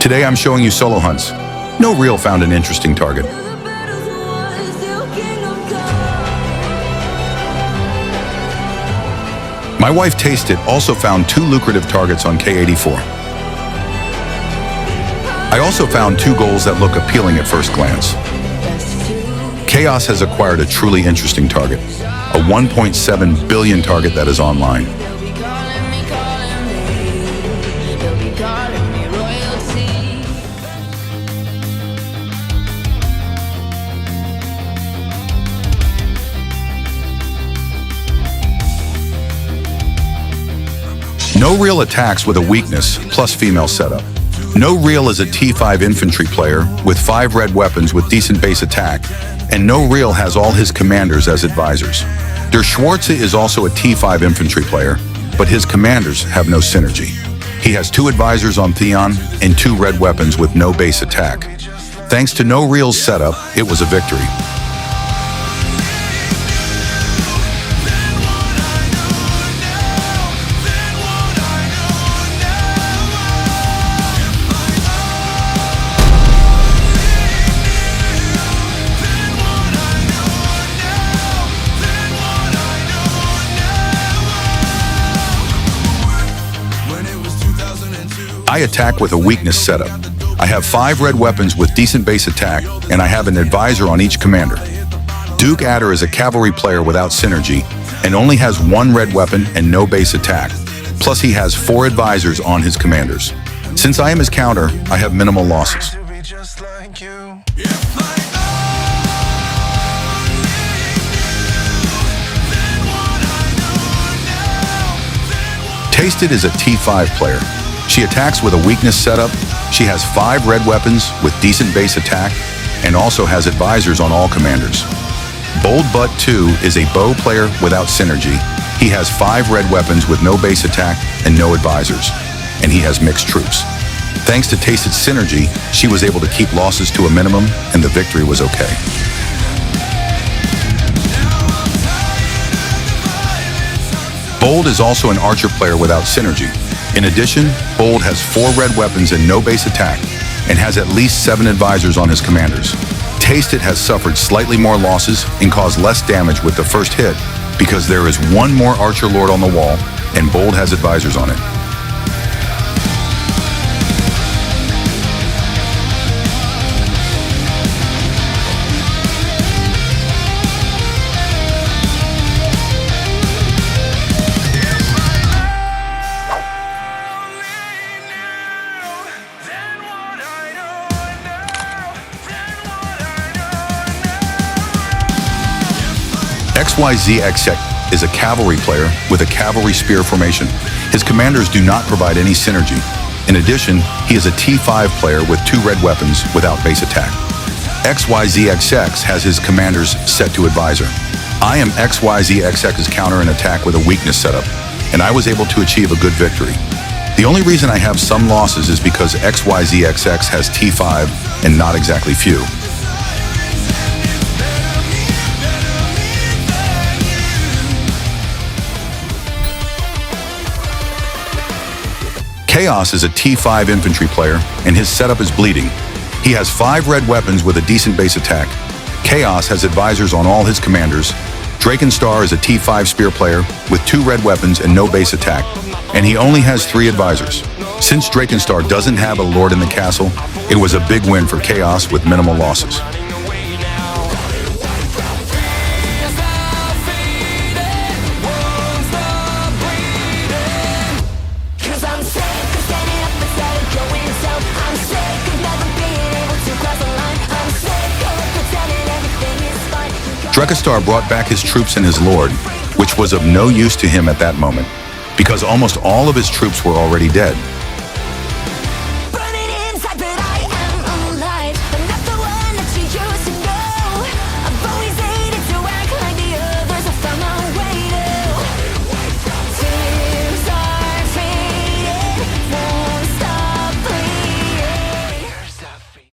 Today I'm showing you solo hunts. No reel found an interesting target. My wife TASTEIT also found 2 lucrative targets on K84. I also found 2 goals that look appealing at first glance. Chaos has acquired a truly interesting target, a 1.7 billion target that is online. No reel attacks with a weakness plus female setup. No reel is a T5 infantry player with 5 red weapons with decent base attack, and no reel has all his commanders as advisors. Der Schwarze is also a T5 infantry player, but his commanders have no synergy. He has 2 advisors on Theon and 2 red weapons with no base attack. Thanks to no reel's setup, it was a victory. I attack with a weakness setup. I have 5 red weapons with decent base attack, and I have an advisor on each commander. Duke Adder is a cavalry player without synergy, and only has 1 red weapon and no base attack. Plus he has 4 advisors on his commanders. Since I am his counter, I have minimal losses. TASTEIT is a T5 player. She attacks with a weakness setup. She has 5 red weapons with decent base attack and also has advisors on all commanders. Bold Butt 2 is a bow player without synergy. He has 5 red weapons with no base attack and no advisors, and he has mixed troops. Thanks to TASTEIT's synergy, she was able to keep losses to a minimum, and the victory was okay. Bold is also an archer player without synergy. In addition, Bold has 4 red weapons and no base attack, and has at least 7 advisors on his commanders. TASTEIT has suffered slightly more losses and caused less damage with the first hit because there is 1 more archer lord on the wall, and Bold has advisors on it. XYZXX is a cavalry player with a cavalry spear formation. His commanders do not provide any synergy. In addition, he is a T5 player with 2 red weapons without base attack. XYZXX has his commanders set to advisor. I am XYZXX's counter and attack with a weakness setup, and I was able to achieve a good victory. The only reason I have some losses is because XYZXX has T5 and not exactly few. Chaos is a T5 infantry player, and his setup is bleeding. He has 5 red weapons with a decent base attack. Chaos has advisors on all his commanders. Drakenstar is a T5 spear player with 2 red weapons and no base attack, and he only has 3 advisors. Since Drakenstar doesn't have a lord in the castle, it was a big win for Chaos with minimal losses. Drakenstar brought back his troops and his lord, which was of no use to him at that moment, because almost all of his troops were already dead.